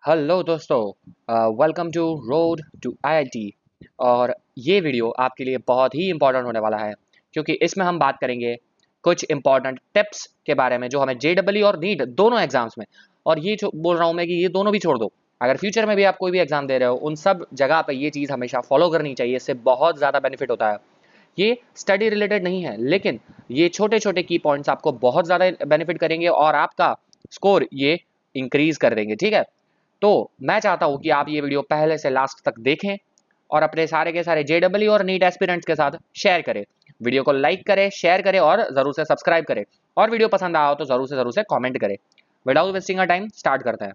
Hello दोस्तों, welcome to road to IIT. और ये वीडियो आपके लिए बहुत ही इम्पोर्टेंट होने वाला है क्योंकि इसमें हम बात करेंगे कुछ इम्पोर्टेंट टिप्स के बारे में जो हमें जेडब्ल्यू और नीट दोनों एग्जाम्स में। और ये जो बोल रहा हूँ मैं कि ये दोनों भी छोड़ दो, अगर फ्यूचर में भी आप कोई भी एग्जाम दे रहे हो उन सब जगह पे ये चीज़ हमेशा फॉलो करनी चाहिए। इससे बहुत ज़्यादा बेनिफिट होता है। ये स्टडी रिलेटेड नहीं है, लेकिन ये छोटे छोटे की पॉइंट्स आपको बहुत ज़्यादा बेनिफिट करेंगे और आपका स्कोर ये इंक्रीज कर देंगे। ठीक है, तो मैं चाहता हूं कि आप ये वीडियो पहले से लास्ट तक देखें और अपने सारे के सारे जेडब्ल्यू और नीट एस्पिरेंट्स के साथ शेयर करें। वीडियो को लाइक करें, शेयर करें और जरूर से सब्सक्राइब करें। और वीडियो पसंद आया हो तो जरूर से कमेंट करें। Without wasting a time start करते हैं।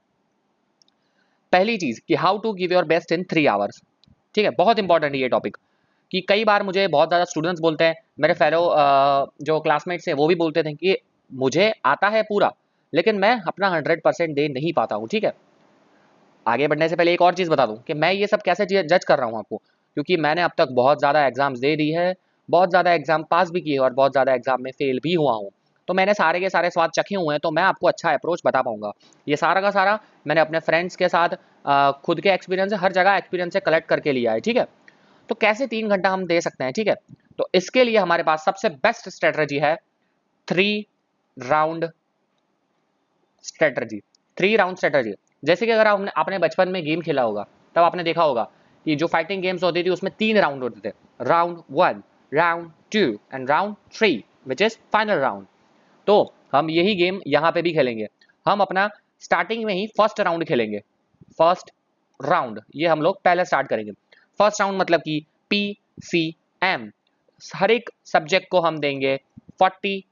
पहली चीज कि how to give your best in 3 hours. ठीक है, बहुत इंपॉर्टेंट है ये टॉपिक। कि कई बार मुझे बहुत ज़्यादा स्टूडेंट्स बोलते हैं, मेरे फेलो जो क्लासमेट्स हैं वो भी बोलते थे कि मुझे आता है पूरा, लेकिन मैं अपना 100% दे नहीं पाता हूँ। ठीक है, आगे बढ़ने से पहले एक और चीज़ बता दूं कि मैं ये सब कैसे जज कर रहा हूँ आपको, क्योंकि मैंने अब तक बहुत ज़्यादा एग्जाम्स दे दी है, बहुत ज़्यादा एग्जाम पास भी किए और बहुत ज़्यादा एग्जाम में फेल भी हुआ हूँ। तो मैंने सारे के सारे स्वाद चखे हुए हैं, तो मैं आपको अच्छा अप्रोच बता पाऊंगा। ये सारा का सारा मैंने अपने फ्रेंड्स के साथ खुद के एक्सपीरियंस से, हर जगह एक्सपीरियंस से कलेक्ट करके लिया है। ठीक है, तो कैसे 3 घंटा हम दे सकते हैं। ठीक है, तो इसके लिए हमारे पास सबसे बेस्ट स्ट्रेटजी है 3 राउंड स्ट्रेटजी। 3 राउंड स्ट्रेटजी, जैसे कि अगर आपने बचपन में गेम खेला होगा तब आपने देखा होगा कि जो फाइटिंग गेम्स होती थी उसमें 3 राउंड होते थे। Round 1, round 2 and round 3 which is final round. तो हम यही गेम यहाँ पे भी खेलेंगे। हम अपना स्टार्टिंग में ही फर्स्ट राउंड खेलेंगे। फर्स्ट राउंड ये हम लोग पहले स्टार्ट करेंगे। फर्स्ट राउंड मतलब कि PCM, हर एक सब्जेक्ट को हम देंगे 40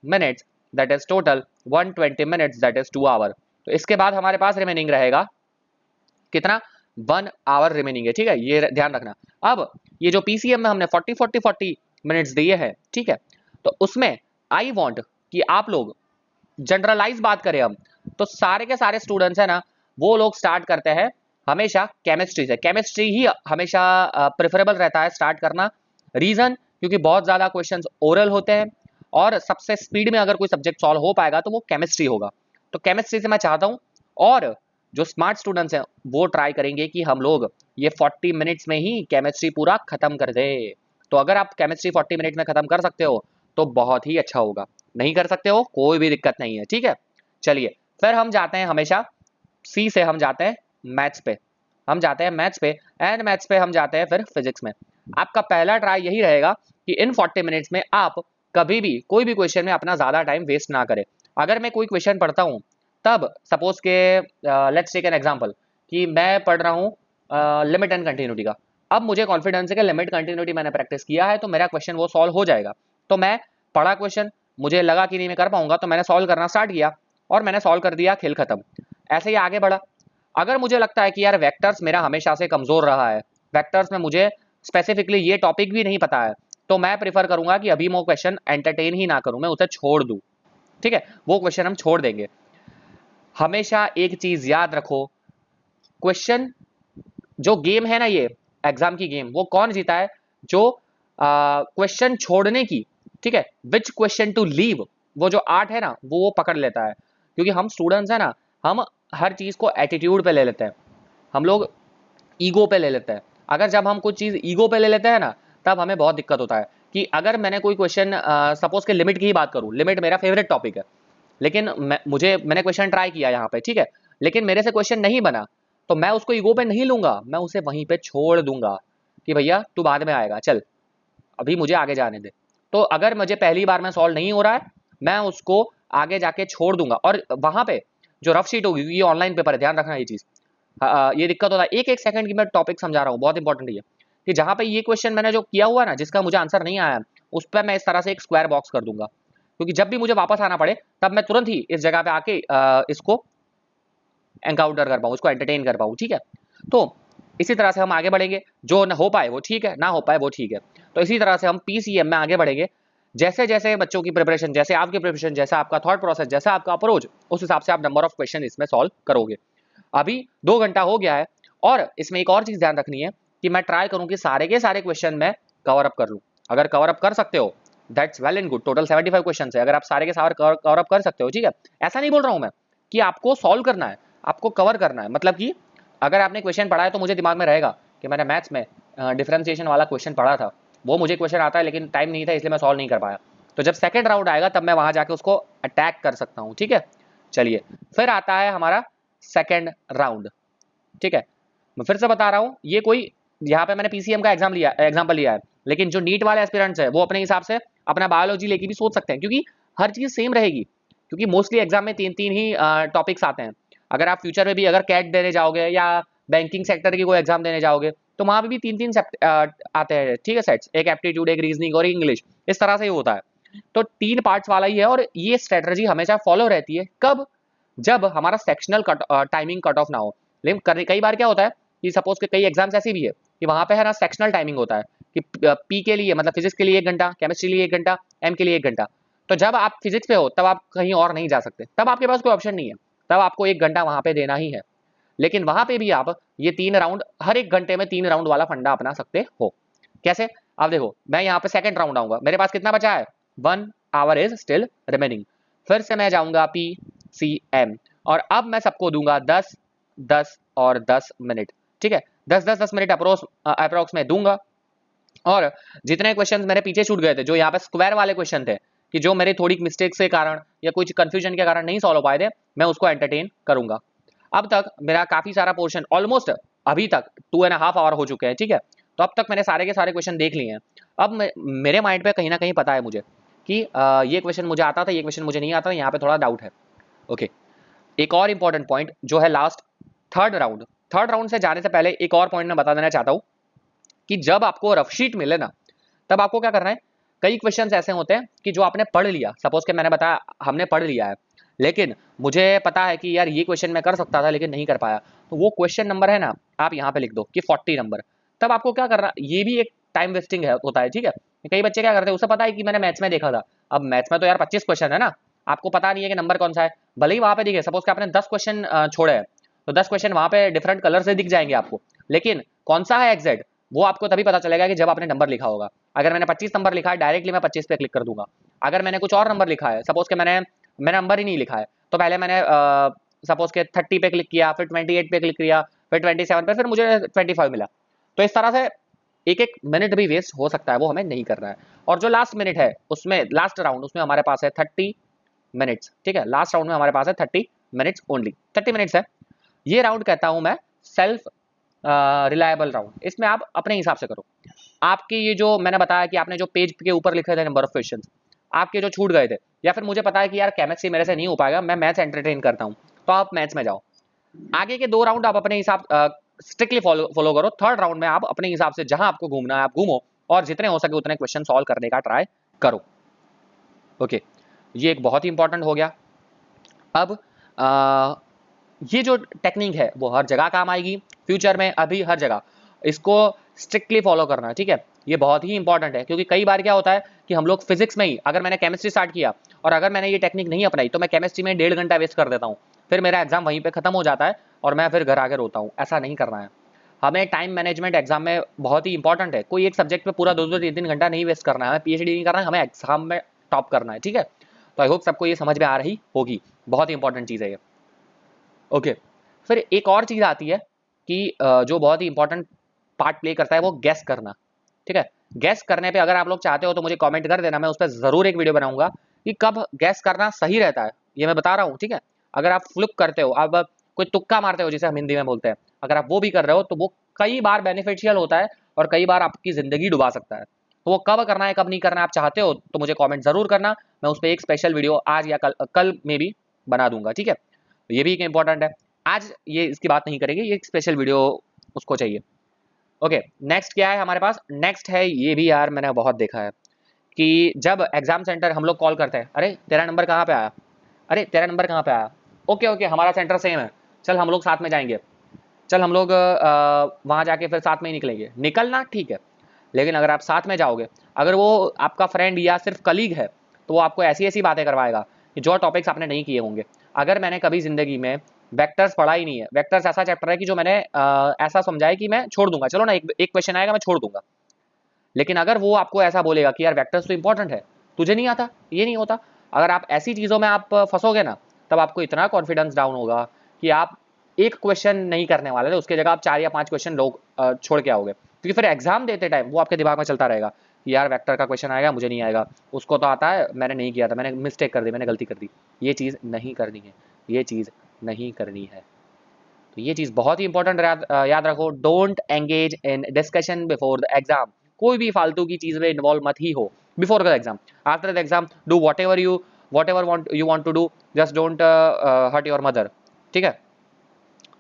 minutes, that is total 120 minutes, that is 2 hour. तो इसके बाद हमारे पास रिमेनिंग रहेगा कितना, 1 आवर रिमेनिंग है। ठीक है, ये ध्यान रखना। अब ये जो PCM में हमने 40 मिनट्स दिए हैं, ठीक है, तो उसमें आई वॉन्ट कि आप लोग जनरलाइज बात करें हम, तो सारे के सारे स्टूडेंट्स है ना, वो लोग स्टार्ट करते हैं हमेशा केमिस्ट्री से। केमिस्ट्री ही हमेशा प्रेफरेबल रहता है स्टार्ट करना। रीजन, क्योंकि बहुत ज्यादा क्वेश्चंस ओरल होते हैं और सबसे स्पीड में अगर कोई सब्जेक्ट सॉल्व हो पाएगा तो वो केमिस्ट्री होगा। तो केमिस्ट्री से मैं चाहता हूं, और जो स्मार्ट स्टूडेंट्स हैं वो ट्राई करेंगे कि हम लोग ये 40 मिनट्स में ही केमिस्ट्री पूरा खत्म कर दे। तो अगर आप केमिस्ट्री 40 मिनट में खत्म कर सकते हो तो बहुत ही अच्छा होगा। नहीं कर सकते हो कोई भी दिक्कत नहीं है। ठीक है, चलिए फिर हम जाते हैं हमेशा सी से हम जाते हैं मैथ्स पे। हम जाते हैं मैथ्स पे, एंड मैथ्स पे हम जाते हैं फिर फिजिक्स में। आपका पहला ट्राई यही रहेगा कि इन 40 मिनट्स में आप कभी भी कोई भी क्वेश्चन में अपना ज़्यादा टाइम वेस्ट ना करें। अगर मैं कोई क्वेश्चन पढ़ता हूँ, तब सपोज के लेट्स टेक एन एग्जांपल कि मैं पढ़ रहा हूँ लिमिट एंड कंटिन्यूटी का। अब मुझे कॉन्फिडेंस है कि लिमिट कंटिन्यूटी मैंने प्रैक्टिस किया है तो मेरा क्वेश्चन वो सॉल्व हो जाएगा। तो मैं पढ़ा क्वेश्चन, मुझे लगा कि नहीं मैं कर पाऊंगा, तो मैंने सॉल्व करना स्टार्ट किया और मैंने सॉल्व कर दिया, खेल खत्म। ऐसे ही आगे बढ़ा। अगर मुझे लगता है कि यार वेक्टर्स मेरा हमेशा से कमजोर रहा है, वेक्टर्स में मुझे स्पेसिफिकली ये टॉपिक भी नहीं पता है, तो मैं प्रीफर करूंगा कि अभी वो क्वेश्चन एंटरटेन ही ना करूं, मैं उसे छोड़ दूं। ठीक है, वो क्वेश्चन हम छोड़ देंगे। हमेशा एक चीज याद रखो, क्वेश्चन जो गेम है ना, ये एग्जाम की गेम, वो कौन जीता है, जो क्वेश्चन छोड़ने की, ठीक है, विच क्वेश्चन टू लीव, वो जो आर्ट है ना वो पकड़ लेता है। क्योंकि हम स्टूडेंट्स है ना, हम हर चीज को एटीट्यूड पे ले लेते हैं, हम लोग ईगो पे ले लेते हैं। अगर जब हम कुछ चीज ईगो पे ले लेते हैं ना, तब हमें बहुत दिक्कत होता है। कि अगर मैंने कोई क्वेश्चन, सपोज के लिमिट की ही बात करूं, लिमिट मेरा फेवरेट टॉपिक है, लेकिन मैंने क्वेश्चन ट्राई किया यहाँ पे, ठीक है, लेकिन मेरे से क्वेश्चन नहीं बना, तो मैं उसको ईगो पे नहीं लूंगा, मैं उसे वहीं पे छोड़ दूंगा कि भैया तू बाद में आएगा, चल अभी मुझे आगे जाने दे। तो अगर मुझे पहली बार में सॉल्व नहीं हो रहा है, मैं उसको आगे जाके छोड़ दूंगा। और वहां पे जो रफ शीट होगी, ये ऑनलाइन पेपर है, ध्यान रखना ये चीज। ये दिक्कत होता है, एक एक सेकंड की मैं टॉपिक समझा रहा हूँ, बहुत इंपॉर्टेंट है कि जहां पे ये क्वेश्चन मैंने जो किया हुआ ना, जिसका मुझे आंसर नहीं आया, उस पर मैं इस तरह से एक स्क्वायर बॉक्स कर दूंगा, क्योंकि जब भी मुझे वापस आना पड़े तब मैं तुरंत ही इस जगह पे आके इसको एनकाउंटर कर पाऊँ, उसको एंटरटेन कर पाऊँ। ठीक है, तो इसी तरह से हम आगे बढ़ेंगे। जो न हो पाए वो ठीक है, ना हो पाए वो ठीक है। तो इसी तरह से हम PCM में आगे बढ़ेंगे। जैसे जैसे बच्चों की प्रिपरेशन, जैसे आपकी प्रिपरेशन, जैसा आपका थॉट प्रोसेस, जैसा आपका अप्रोच, उस हिसाब से आप नंबर ऑफ क्वेश्चन इसमें सॉल्व करोगे। अभी 2 घंटा हो गया है, और इसमें एक और चीज ध्यान रखनी है कि मैं ट्राई करूं कि सारे के सारे क्वेश्चन में कवर अप कर लूं। अगर कवर अप कर सकते हो that's well and good. Total 75 question है, अगर आप सारे के सारे कवर अप कर सकते हो, ठीक है। ऐसा नहीं बोल रहा हूं मैं कि आपको सॉल्व करना है, आपको कवर करना है। मतलब कि अगर आपने क्वेश्चन पढ़ा है तो मुझे दिमाग में रहेगा कि मैंने मैथ्स में डिफरेंशिएशन वाला क्वेश्चन पढ़ा था, वो मुझे क्वेश्चन आता है लेकिन टाइम नहीं था इसलिए मैं सॉल्व नहीं कर पाया। तो जब सेकंड राउंड आएगा तब मैं वहां जाके उसको अटैक कर सकता हूँ। ठीक है, चलिए फिर आता है हमारा सेकंड राउंड। ठीक है, मैं फिर से बता रहा हूँ, ये कोई यहाँ पे मैंने पीसीएम का एग्जाम्पल लिया है, लेकिन जो नीट वाले एस्पिरेंट्स है वो अपने हिसाब से अपना बायोलॉजी लेके भी सोच सकते हैं, क्योंकि हर चीज सेम रहेगी। क्योंकि मोस्टली एग्जाम में तीन तीन ही टॉपिक्स आते हैं। अगर आप फ्यूचर में भी अगर कैट देने जाओगे या बैंकिंग सेक्टर की कोई एग्जाम देने जाओगे तो वहां पे भी तीन तीन आते हैं। ठीक है, सेट्स, एक एप्टीट्यूड, एक रीजनिंग और इंग्लिश, इस तरह से ही होता है। तो तीन पार्ट्स वाला ही है और ये स्ट्रेटजी हमेशा फॉलो रहती है। कब? जब हमारा सेक्शनल टाइमिंग कट ऑफ ना हो। लेकिन कई बार क्या होता है कि सपोज के कई एग्जाम्स ऐसी भी है कि वहां पे है ना सेक्शनल टाइमिंग होता है कि पी के लिए मतलब फिजिक्स के लिए 1 घंटा, केमिस्ट्री के लिए 1 घंटा, एम के लिए 1 घंटा। तो जब आप फिजिक्स पे हो तब आप कहीं और नहीं जा सकते, तब आपके पास कोई ऑप्शन नहीं है, तब आपको 1 घंटा वहां पे देना ही है। लेकिन वहां पे भी आप ये 3 राउंड, हर 1 घंटे में 3 राउंड वाला फंडा अपना सकते हो। कैसे? अब देखो, मैं यहाँ पे सेकंड राउंड आऊंगा, मेरे पास कितना बचा है? 1 आवर इज स्टिल रिमेनिंग। फिर से मैं जाऊंगा पी सी एम और अब मैं सबको दूंगा 10 10 और 10 मिनट। ठीक है, 10 मिनट अप्रोक्स में दूंगा। और जितने क्वेश्चन मेरे पीछे छूट गए थे, जो यहाँ पे स्क्वायर वाले क्वेश्चन थे कि जो मेरे थोड़ी मिस्टेक्स के कारण या कुछ कंफ्यूजन के कारण नहीं सॉल्व हो पाए थे, मैं उसको एंटरटेन करूंगा। अब तक मेरा काफी सारा पोर्शन ऑलमोस्ट अभी तक 2.5 आवर हो चुके हैं। ठीक है, तो अब तक मैंने सारे के सारे क्वेश्चन देख लिए हैं। अब मेरे माइंड पे कहीं ना कहीं पता है मुझे कि ये क्वेश्चन मुझे आता था, ये क्वेश्चन मुझे नहीं आता, यहाँ पे थोड़ा डाउट है। ओके, एक और इंपॉर्टेंट पॉइंट जो है लास्ट थर्ड राउंड से जाने से पहले एक और पॉइंट मैं बता देना चाहता हूँ कि जब आपको रफ शीट मिले ना, तब आपको क्या करना है। कई क्वेश्चंस ऐसे होते हैं कि जो आपने पढ़ लिया, सपोज के मैंने बताया हमने पढ़ लिया है, लेकिन मुझे पता है कि यार ये क्वेश्चन मैं कर सकता था लेकिन नहीं कर पाया, तो वो क्वेश्चन नंबर है ना, आप यहाँ पे लिख दो कि 40 नंबर। तब आपको क्या करना, ये भी एक टाइम वेस्टिंग है, होता है। ठीक है, कई बच्चे क्या करते हैं, उसे पता है कि मैंने मैथ्स में देखा था, अब मैथ्स में तो यार 25 क्वेश्चन है ना, आपको पता नहीं है कि नंबर कौन सा है। भले ही वहां पे दिखे, सपोज कि आपने 10 क्वेश्चन छोड़े हैं, तो 10 क्वेश्चन वहां पे डिफरेंट कलर से दिख जाएंगे आपको, लेकिन कौन सा है एग्जैक्ट वो आपको तभी पता चलेगा कि जब आपने नंबर लिखा होगा। अगर मैंने 25 नंबर लिखा है, डायरेक्टली मैं 25 पे क्लिक कर दूंगा। अगर मैंने कुछ और नंबर लिखा है, सपोज के मैंने नंबर ही नहीं लिखा है, तो पहले मैंने सपोज के 30 पे क्लिक किया, फिर 28 पे क्लिक किया, फिर 27 पे, फिर मुझे 25 मिला। तो इस तरह से एक एक मिनट भी वेस्ट हो सकता है, वो हमें नहीं करना है। और जो लास्ट मिनट है उसमें, लास्ट राउंड, उसमें हमारे पास है 30 मिनट्स। ठीक है, लास्ट राउंड में हमारे पास है 30 मिनट्स, ओनली 30 मिनट्स है। ये राउंड कहता हूं मैं सेल्फ रिलायबल राउंड। इसमें आप अपने हिसाब से करो। आपके ये जो मैंने बताया कि आपने जो पेज के ऊपर लिखे थे नंबर ऑफ क्वेश्चन, आपके जो छूट गए थे, या फिर मुझे पता है कि यार केमिस्ट्री मेरे से नहीं हो पाएगा, मैं मैथ्स एंटरटेन करता हूं, तो आप मैथ्स में जाओ। आगे के 2 राउंड आप अपने हिसाब स्ट्रिक्टली फॉलो करो। थर्ड राउंड में आप अपने हिसाब से जहां आपको घूमना है आप घूमो और जितने हो सके उतने क्वेश्चन सॉल्व करने का ट्राई करो। ओके, ये एक बहुत ही इंपॉर्टेंट हो गया। अब ये जो टेक्निक है वो हर जगह काम आएगी फ्यूचर में, अभी हर जगह इसको स्ट्रिक्टली फॉलो करना है। ठीक है, ये बहुत ही इंपॉर्टेंट है, क्योंकि कई बार क्या होता है कि हम लोग फिजिक्स में ही, अगर मैंने केमिस्ट्री स्टार्ट किया और अगर मैंने ये टेक्निक नहीं अपनाई तो मैं केमिस्ट्री में 1.5 घंटा वेस्ट कर देता हूँ, फिर मेरा एग्जाम वहीं पे खत्म हो जाता है और मैं फिर घर आके रोता हूँ। ऐसा नहीं करना है हमें। टाइम मैनेजमेंट एग्जाम में बहुत ही इंपॉर्टेंट है। कोई एक सब्जेक्ट पे पूरा 2-2 3-3 घंटा नहीं वेस्ट करना है, हमें पीएचडी नहीं करना है, हमें एग्जाम में टॉप करना है। ठीक है, तो आई होप सबको ये समझ में आ रही होगी, बहुत ही इंपॉर्टेंट चीज़ है ये। ओके, फिर एक और चीज़ आती है कि जो बहुत ही इंपॉर्टेंट पार्ट प्ले करता है वो गैस करना। ठीक है, गैस करने पे अगर आप लोग चाहते हो तो मुझे कमेंट कर देना, मैं उस पर जरूर एक वीडियो बनाऊंगा कि कब गैस करना सही रहता है, ये मैं बता रहा हूँ। ठीक है, अगर आप फ्लिप करते हो, अब कोई तुक्का मारते हो जिसे हम हिंदी में बोलते हैं, अगर आप वो भी कर रहे हो तो वो कई बार बेनिफिशियल होता है और कई बार आपकी जिंदगी डुबा सकता है। तो वो कब करना है कब नहीं करना है आप चाहते हो तो मुझे कमेंट जरूर करना, मैं उस पर एक स्पेशल वीडियो आज या कल में भी बना दूंगा। ठीक है, तो ये भी एक इंपॉर्टेंट है, आज ये इसकी बात नहीं करेंगे, ये एक स्पेशल वीडियो उसको चाहिए। ओके, नेक्स्ट क्या है हमारे पास? नेक्स्ट है, ये भी यार मैंने बहुत देखा है कि जब एग्जाम सेंटर हम लोग कॉल करते हैं, अरे तेरा नंबर कहाँ पे आया, अरे तेरा नंबर कहाँ पे आया, ओके ओके हमारा सेंटर सेम है, चल हम लोग साथ में जाएंगे, चल हम लोग वहाँ जाके फिर साथ में ही निकलेंगे। निकलना ठीक है, लेकिन अगर आप साथ में जाओगे, अगर वो आपका फ्रेंड या सिर्फ कलीग है, तो वो आपको ऐसी ऐसी बातें करवाएगा कि जो टॉपिक्स आपने नहीं किए होंगे। अगर मैंने कभी जिंदगी में वेक्टर्स पढ़ा ही नहीं है, वेक्टर्स ऐसा चैप्टर है कि जो मैंने ऐसा समझा है कि मैं छोड़ दूंगा, चलो ना एक क्वेश्चन आएगा मैं छोड़ दूंगा, लेकिन अगर वो आपको ऐसा बोलेगा कि यार वेक्टर्स तो इंपॉर्टेंट है, तुझे नहीं आता, ये नहीं होता, अगर आप ऐसी चीज़ों में आप फंसोगे ना, तब आपको इतना कॉन्फिडेंस डाउन होगा कि आप एक क्वेश्चन नहीं करने वाले थे, उसके जगह आप 4 या 5 क्वेश्चन लोग छोड़ के आओगे, क्योंकि फिर एग्जाम देते टाइम वो आपके दिमाग में चलता रहेगा कि यार वेक्टर का क्वेश्चन आएगा, मुझे नहीं आएगा, उसको तो आता है, मैंने नहीं किया था, मैंने मिस्टेक कर दी, मैंने गलती कर दी। ये चीज़ नहीं करनी है, ये चीज़ नहीं करनी है। तो ये चीज़ बहुत ही इंपॉर्टेंट याद रखो, don't engage in discussion before the exam. कोई भी फालतू की चीज़ में इन्वॉल्व मत ही हो before the exam. After the exam do whatever you want to do, just don't hurt your mother. ठीक है,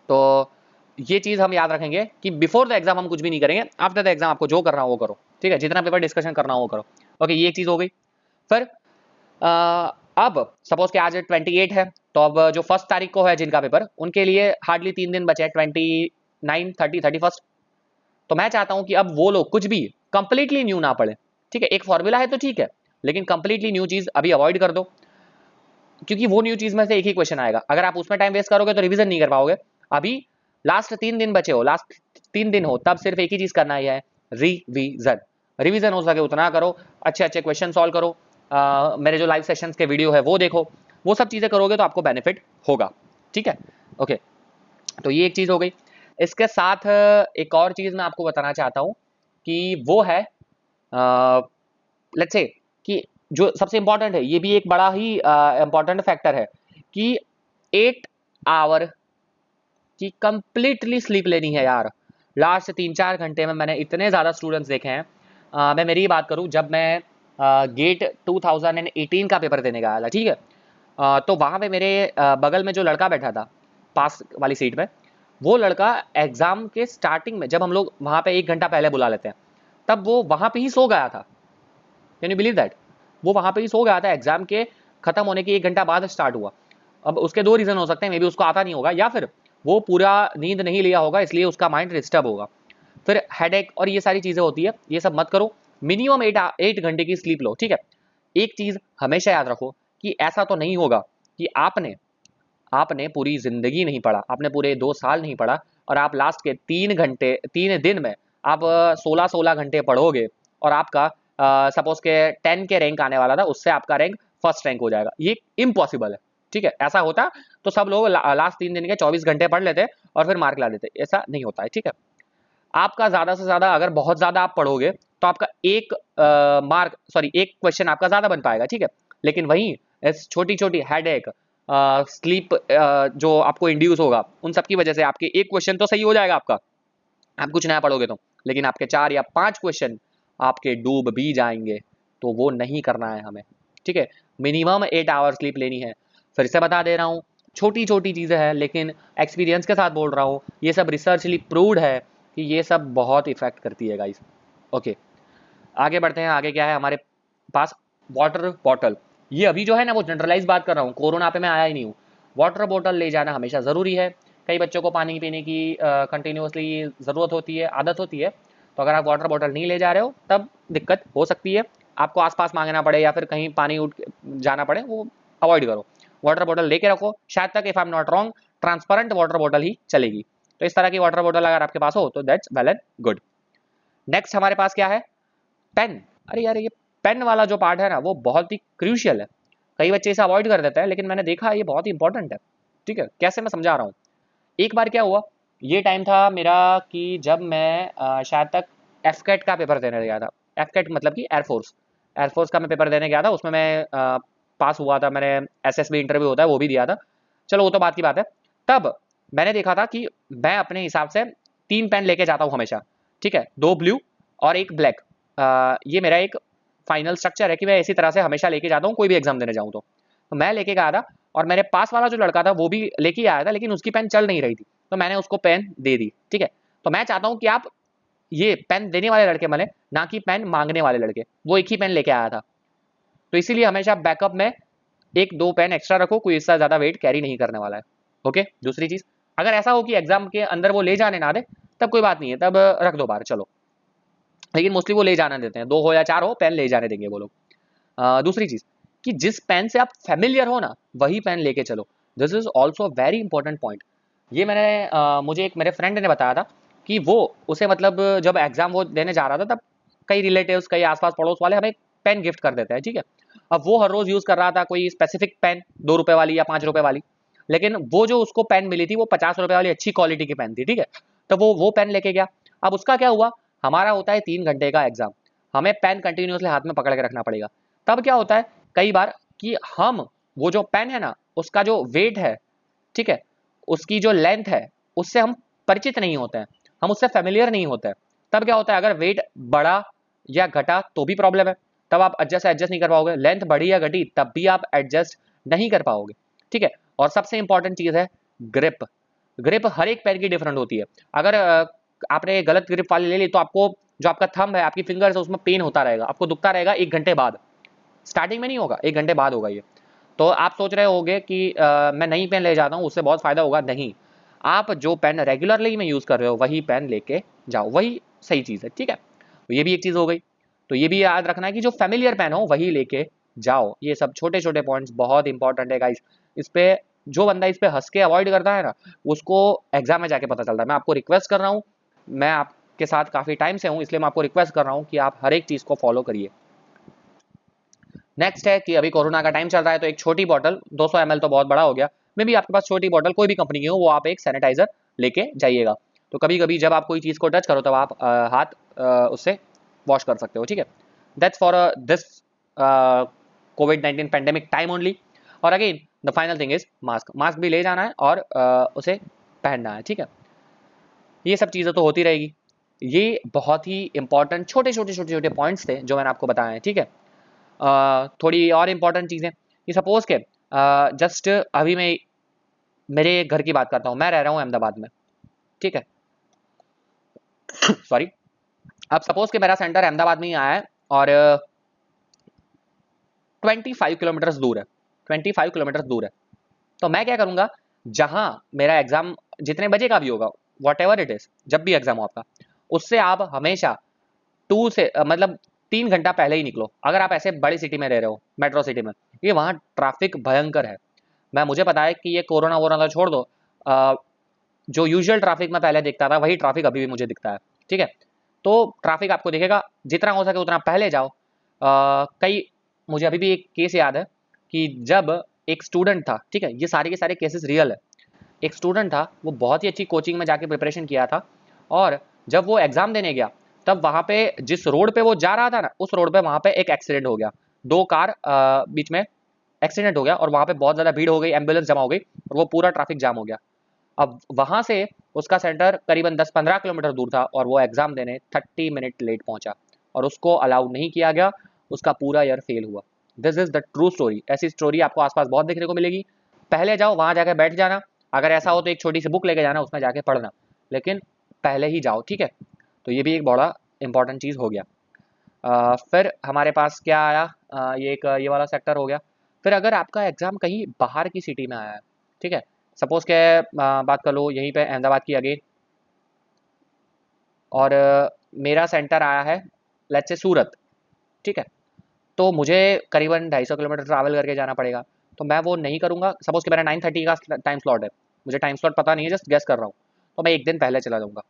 तो ये चीज़ हम याद रखेंगे कि बिफोर द एग्जाम हम कुछ भी नहीं करेंगे, आफ्टर द एग्जाम आपको जो करना हो वो करो। ठीक है, जितना पेपर डिस्कशन करना हो वो करो। ओके, ये एक चीज़ हो गई। फिर अब सपोज कि आज 28 है, तो अब जो 1 तारीख को है जिनका पेपर, उनके लिए हार्डली 3 दिन बचे हैं, 29, 30, 31। तो मैं चाहता हूं कि अब वो लोग कुछ भी कंप्लीटली न्यू ना पढ़े। ठीक है, एक फॉर्मूला है तो ठीक है, लेकिन कंप्लीटली न्यू चीज अभी अवॉइड कर दो, क्योंकि वो न्यू चीज में से एक ही क्वेश्चन आएगा। अगर आप उसमें टाइम वेस्ट करोगे तो रिवीजन नहीं कर पाओगे। अभी लास्ट 3 दिन बचे हो, लास्ट 3 दिन हो, तब सिर्फ एक ही चीज करना ही है, रिवीजन। रिवीजन हो सके उतना करो, अच्छे अच्छे क्वेश्चन सॉल्व करो, मेरे जो लाइव सेशंस के वीडियो है वो देखो, वो सब चीजें करोगे तो आपको बेनिफिट होगा। ठीक है, ओके, तो ये एक चीज हो गई। इसके साथ एक और चीज मैं आपको बताना चाहता हूं कि वो है लेट्स से कि जो सबसे इंपॉर्टेंट है, ये भी एक बड़ा ही इंपॉर्टेंट फैक्टर है कि 8 आवर की कंप्लीटली स्लीप लेनी है यार। लास्ट 3-4 घंटे में मैंने इतने ज़्यादा स्टूडेंट्स देखे हैं। मैं मेरी बात करूं, जब मैं गेट 2018 का पेपर देने गया था, ठीक है, तो वहाँ पे मेरे बगल में जो लड़का बैठा था पास वाली सीट में, वो लड़का एग्ज़ाम के स्टार्टिंग में, जब हम लोग वहाँ पे 1 घंटा पहले बुला लेते हैं, तब वो वहाँ पे ही सो गया था। Can you believe that? वो वहाँ पे ही सो गया था, एग्जाम के खत्म होने के 1 घंटा बाद स्टार्ट हुआ। अब उसके 2 रीजन हो सकते हैं, मे बी उसको आता नहीं होगा, या फिर वो पूरा नींद नहीं लिया होगा, इसलिए उसका माइंड डिस्टर्ब होगा। फिर हेडेक और ये सारी चीजें होती है, ये सब मत करो। मिनिमम 8 घंटे की स्लीप लो। ठीक है, एक चीज हमेशा याद रखो कि ऐसा तो नहीं होगा कि आपने आपने पूरी जिंदगी नहीं पढ़ा, आपने पूरे 2 साल नहीं पढ़ा, और आप लास्ट के 3 दिन में आप 16-16 घंटे पढ़ोगे, और आपका सपोज के 10 के रैंक आने वाला था, उससे आपका रैंक फर्स्ट रैंक हो जाएगा। ये इम्पॉसिबल है। ठीक है, ऐसा होता तो सब लोग लास्ट 3 दिन के 24 घंटे पढ़ लेते और फिर मार्क ला देते, ऐसा नहीं होता है। ठीक है, आपका ज्यादा से ज्यादा, अगर बहुत ज्यादा आप पढ़ोगे तो आपका एक क्वेश्चन आपका ज्यादा बन पाएगा। ठीक है, लेकिन वहीं इस छोटी छोटी हेडेक, स्लीप जो आपको इंड्यूस होगा, उन सब की वजह से आपके एक क्वेश्चन तो सही हो जाएगा आपका, आप कुछ नया पढ़ोगे तो, लेकिन आपके 4 या 5 क्वेश्चन आपके डूब भी जाएंगे। तो वो नहीं करना है हमें। ठीक है, मिनिमम 8 आवर स्लीप लेनी है। फिर से बता दे रहा हूँ, छोटी छोटी चीज़ें हैं, लेकिन एक्सपीरियंस के साथ बोल रहा हूँ, ये सब रिसर्चली प्रूव्ड है कि ये सब बहुत इफेक्ट करती है गाइस। ओके, आगे बढ़ते हैं। आगे क्या है हमारे पास? Water bottle. ये अभी जो है ना, वो जनरलाइज बात कर रहा हूँ, कोरोना पे मैं आया ही नहीं हूँ। वाटर बॉटल ले जाना हमेशा ज़रूरी है। कई बच्चों को पानी पीने की कंटिन्यूसली ज़रूरत होती है, आदत होती है। तो अगर आप वाटर बॉटल नहीं ले जा रहे हो तब दिक्कत हो सकती है, आपको आसपास मांगना पड़े या फिर कहीं पानी उठ जाना पड़े, वो अवॉइड करो। वाटर बॉटल लेके रखो। शायद तक, if I am not wrong, transparent water bottle ही चलेगी। तो इस तरह की वाटर बॉटल अगर आपके पास हो तो that's well and good. Next हमारे पास क्या है? पेन। अरे यार, ये पेन वाला जो पार्ट है ना, वो बहुत ही क्रूशियल है। कई बच्चे इसे अवॉइड कर देते हैं, लेकिन मैंने देखा ये बहुत ही इंपॉर्टेंट है। ठीक है, कैसे, मैं समझा रहा हूँ। एक बार क्या हुआ, ये टाइम था मेरा कि जब मैं शायद तक एफकेट का पेपर देने गया था। एफकेट मतलब कि एयरफोर्स का मैं पेपर देने गया था। उसमें मैं पास हुआ था, मैंने एसएसबी इंटरव्यू होता है वो भी दिया था। चलो वो तो बात की बात है। तब मैंने देखा था कि मैं अपने हिसाब से 3 पेन लेके जाता हूँ हमेशा। ठीक है, 2 ब्लू और 1 ब्लैक। ये मेरा एक फाइनल स्ट्रक्चर है कि मैं इसी तरह से हमेशा लेके जाता हूँ, कोई भी एग्जाम देने जाऊँ तो मैं लेके गया था। और मेरे पास वाला जो लड़का था वो भी लेके आया था, लेकिन उसकी पेन चल नहीं रही थी, तो मैंने उसको पेन दे दी। ठीक है, तो मैं चाहता हूँ कि आप ये पेन देने वाले लड़के मिले, ना कि पेन मांगने वाले लड़के। वो एक ही पेन लेके आया था, तो इसीलिए हमेशा बैकअप में 1-2 पेन एक्स्ट्रा रखो, कोई इससे ज्यादा वेट कैरी नहीं करने वाला है। ओके, दूसरी चीज, अगर ऐसा हो कि एग्जाम के अंदर वो ले जाने ना दे, तब कोई बात नहीं है, तब रख दो बाहर, चलो। लेकिन मोस्टली वो ले जाना देते हैं, 2 हो या 4 हो, पेन ले जाने देंगे वो लोग। दूसरी चीज कि जिस पेन से आप फेमिलियर हो ना, वही पेन लेके चलो। This is also very important point. ये मुझे एक मेरे फ्रेंड ने बताया था कि वो उसे मतलब जब एग्जाम वो देने जा रहा था, तब कई रिलेटिव्स, कई आसपास पड़ोस वाले हमें पेन गिफ्ट कर देते हैं। ठीक है, अब वो हर रोज यूज कर रहा था कोई स्पेसिफिक पेन, 2 रुपए वाली या 5 रुपए वाली, लेकिन वो जो उसको पेन मिली थी वो 50 रुपए वाली अच्छी क्वालिटी की पेन थी, ठीक है। तो वो पेन लेके गया। अब उसका क्या हुआ, हमारा होता है 3 घंटे का एग्जाम, हमें पेन कंटिन्यूसली हाथ में पकड़ के रखना पड़ेगा। तब क्या होता है कई बार कि हम वो जो पेन है ना उसका जो वेट है, ठीक है, उसकी जो लेंथ है उससे हम परिचित नहीं होते हैं, हम उससे फेमिलियर नहीं होते हैं। तब क्या होता है अगर वेट बढ़ा या घटा तो भी प्रॉब्लम है, तब आप एडजस्ट नहीं कर पाओगे। लेंथ बढ़ी या घटी तब भी आप एडजस्ट नहीं कर पाओगे, ठीक है। और सबसे इंपॉर्टेंट चीज है ग्रिप। ग्रिप हर एक पैर की डिफरेंट होती है। अगर आपने गलत ग्रिप वाली ले ली तो आपको जो आपका थंब है, आपकी फिंगर्स है, उसमें पेन होता रहेगा, आपको दुखता रहेगा 1 घंटे बाद। स्टार्टिंग में नहीं होगा, 1 घंटे बाद होगा ये। तो आप सोच रहे होगे कि मैं नई पेन ले जाता हूँ उससे बहुत फायदा होगा। नहीं, आप जो पेन रेगुलरली में यूज कर रहे हो वही पेन लेके जाओ, वही सही चीज है, ठीक है। तो ये भी एक चीज हो गई। तो ये भी याद रखना है कि जो फैमिलियर पेन हो वही लेके जाओ। ये सब छोटे छोटे पॉइंट्स बहुत इंपॉर्टेंट है गाइस। इस पे जो बंदा इस पे हंस के अवॉइड करता है ना उसको एग्जाम में जाके पता चलता है। मैं आपको रिक्वेस्ट कर रहा हूँ, मैं आपके साथ काफी टाइम से हूँ इसलिए मैं आपको रिक्वेस्ट कर रहा हूँ कि आप हर एक चीज को फॉलो करिए। नेक्स्ट है कि अभी कोरोना का टाइम चल रहा है तो एक छोटी बॉटल 200 ml तो बहुत बड़ा हो गया, मे भी आपके पास छोटी बॉटल कोई भी कंपनी की हो वो आप एक सैनिटाइजर लेके जाइएगा। तो कभी कभी जब आप कोई चीज़ को टच करो तब आप हाथ उससे वॉश कर सकते हो, ठीक है। दैट्स फॉर दिस कोविड-19 पेंडेमिक टाइम ओनली। और again the final thing is mask. Mask भी ले जाना है और उसे पहनना है, ठीक है। ये सब चीज़ें तो होती रहेगी। ये बहुत ही इंपॉर्टेंट छोटे छोटे छोटे छोटे पॉइंट्स थे जो मैंने आपको बताए हैं, ठीक है। थोड़ी और इम्पोर्टेंट चीज़ें कि सपोज के जस्ट अभी मैं मेरे घर की बात करता हूँ, मैं रह रहा हूँ अहमदाबाद में, ठीक है। सॉरी। अब सपोज के मेरा सेंटर अहमदाबाद में ही आया है और 25 किलोमीटर दूर है, 25 किलोमीटर दूर है। तो मैं क्या करूँगा, जहाँ मेरा एग्जाम जितने बजे का भी होगा, वॉट एवर इट इज, जब भी एग्जाम हो आपका, उससे आप हमेशा 2 से मतलब 3 घंटा पहले ही निकलो। अगर आप ऐसे बड़ी सिटी में रह रहे हो, मेट्रो सिटी में, ये वहाँ ट्रैफिक भयंकर है। मुझे पता है कि ये कोरोना वोरोना तो छोड़ दो, जो यूजुअल ट्रैफिक में पहले दिखता था वही ट्रैफिक अभी भी मुझे दिखता है, ठीक है। तो ट्रैफिक आपको दिखेगा, जितना हो सके उतना पहले जाओ। कई मुझे अभी भी एक केस याद है कि जब एक स्टूडेंट था, ठीक है, ये सारे के सारे केसेस रियल है। एक स्टूडेंट था, वो बहुत ही अच्छी कोचिंग में जाके प्रिपरेशन किया था, और जब वो एग्जाम देने गया तब वहाँ पे जिस रोड पे वो जा रहा था ना, उस रोड पे वहाँ पे एक एक्सीडेंट हो गया। 2 कार बीच में एक्सीडेंट हो गया और वहाँ पे बहुत ज़्यादा भीड़ हो गई, एम्बुलेंस जमा हो गई और वो पूरा ट्रैफिक जाम हो गया। अब वहाँ से उसका सेंटर करीबन 10-15 किलोमीटर दूर था और वो एग्ज़ाम देने 30 मिनट लेट पहुँचा और उसको अलाउ नहीं किया गया, उसका पूरा ईयर फेल हुआ। This is the true story. ऐसी स्टोरी आपको आसपास बहुत देखने को मिलेगी। पहले जाओ, वहाँ जाके बैठ जाना, अगर ऐसा हो तो एक छोटी सी बुक लेके जाना, उसमें जाके पढ़ना, लेकिन पहले ही जाओ, ठीक है। तो ये भी एक बड़ा इंपॉर्टेंट चीज़ हो गया। फिर हमारे पास क्या आया, ये वाला सेक्टर हो गया। फिर अगर आपका एग्ज़ाम कहीं बाहर की सिटी में आया है, ठीक है, सपोज के बात कर लो यहीं पे अहमदाबाद की अगेन, और मेरा सेंटर आया है लेट्स से सूरत, ठीक है। तो मुझे करीबन 250 किलोमीटर ट्रैवल करके जाना पड़ेगा। तो मैं वो नहीं करूँगा। सपोज कि मेरा 9:30 का टाइम स्लॉट है, मुझे टाइम स्लॉट पता नहीं है, जस्ट गेस कर रहा हूँ, तो मैं 1 दिन पहले चला जाऊँगा।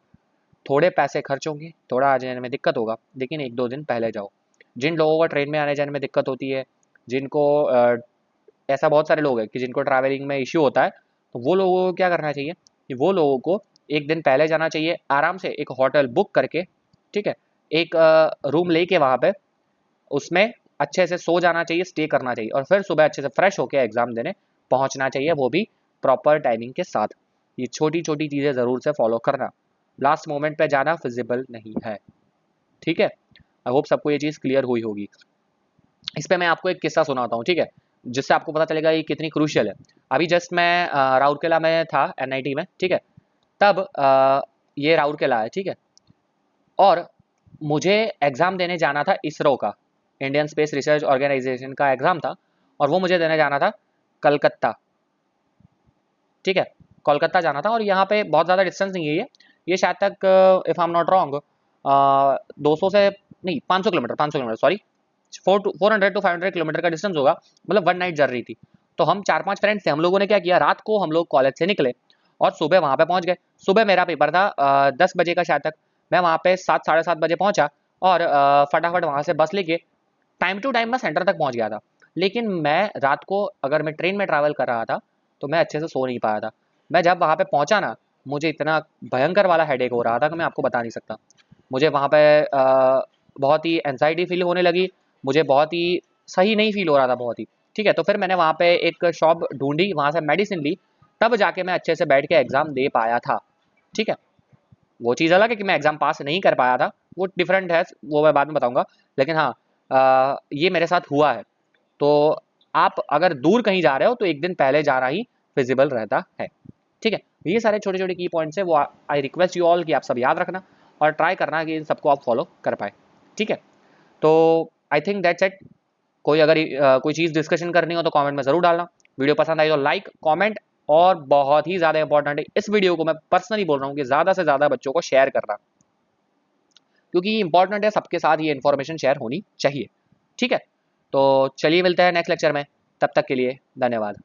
थोड़े पैसे खर्च होंगे, थोड़ा आ जाने में दिक्कत होगा, लेकिन 1-2 दिन पहले जाओ। जिन लोगों को ट्रेन में आने जाने में दिक्कत होती है, जिनको ऐसा बहुत सारे लोग हैं कि जिनको ट्रैवलिंग में इश्यू होता है, तो वो लोगों को क्या करना चाहिए कि वो लोगों को 1 दिन पहले जाना चाहिए, आराम से एक होटल बुक करके, ठीक है, एक रूम लेके वहाँ पे उसमें अच्छे से सो जाना चाहिए, स्टे करना चाहिए, और फिर सुबह अच्छे से फ्रेश होकर एग्जाम देने पहुँचना चाहिए, वो भी प्रॉपर टाइमिंग के साथ। ये छोटी छोटी चीज़ें ज़रूर से फॉलो करना। लास्ट मोमेंट पे जाना फिजिबल नहीं है, ठीक है। आई होप सबको ये चीज़ क्लियर हुई होगी। इस पे मैं आपको एक किस्सा सुनाता हूँ, ठीक है, जिससे आपको पता चलेगा ये कितनी क्रूशियल है। अभी जस्ट मैं राउरकेला में था, एनआईटी में, ठीक है। तब ये राउरकेला है, ठीक है, और मुझे एग्ज़ाम देने जाना था इसरो का, इंडियन स्पेस रिसर्च ऑर्गेनाइजेशन का एग्ज़ाम था, और वो मुझे देने जाना था कलकत्ता, ठीक है। कोलकाता जाना था और यहाँ पे बहुत ज़्यादा डिस्टेंस नहीं है ये शायद तक if I am not wrong 200 से नहीं 500 kilometre, 500 kilometre sorry, 400 to 500 kilometre का डिस्टेंस होगा, मतलब 1 नाइट जर्नी थी। तो हम 4-5 फ्रेंड्स थे, हम लोगों ने क्या किया, रात को हम लोग कॉलेज से निकले और सुबह वहाँ पे पहुँच गए। सुबह मेरा पेपर था 10 बजे का शायद तक, मैं वहाँ पे 7 साढ़े 7 बजे पहुँचा और फटाफट वहाँ से बस लेके टाइम टू टाइम मैं सेंटर तक पहुँच गया था। लेकिन मैं रात को अगर मैं ट्रेन में ट्रैवल कर रहा था तो मैं अच्छे से सो नहीं पाया था। मैं जब वहाँ पे पहुँचा ना, मुझे इतना भयंकर वाला हेडेक हो रहा था कि मैं आपको बता नहीं सकता। मुझे वहाँ पे बहुत ही एंजाइटी फील होने लगी, मुझे बहुत ही सही नहीं फील हो रहा था बहुत ही। ठीक है, तो फिर मैंने वहाँ पे एक शॉप ढूंढी, वहाँ से मेडिसिन ली, तब जाके मैं अच्छे से बैठ के एग्ज़ाम दे पाया था। ठीक है, वो चीज़ अलग है कि मैं एग्ज़ाम पास नहीं कर पाया था, वो डिफरेंट है, वो मैं बाद में बताऊंगा। लेकिन हाँ, ये मेरे साथ हुआ है। तो आप अगर दूर कहीं जा रहे हो तो एक दिन पहले जाना ही फिजिबल रहता है। ठीक है, ये सारे छोटे छोटे की पॉइंट्स है, वो आई रिक्वेस्ट यू ऑल कि आप सब याद रखना और ट्राई करना कि इन सबको आप फॉलो कर पाए। ठीक है, तो आई थिंक दैट्स इट। कोई अगर कोई चीज़ डिस्कशन करनी हो तो कमेंट में ज़रूर डालना। वीडियो पसंद आई तो लाइक, कमेंट, और बहुत ही ज़्यादा इंपॉर्टेंट है, इस वीडियो को मैं पर्सनली बोल रहा हूँ कि ज़्यादा से ज़्यादा बच्चों को शेयर करना, क्योंकि ये इंपॉर्टेंट है, सबके साथ ये इन्फॉर्मेशन शेयर होनी चाहिए। ठीक है, तो चलिए मिलते हैं नेक्स्ट लेक्चर में, तब तक के लिए धन्यवाद।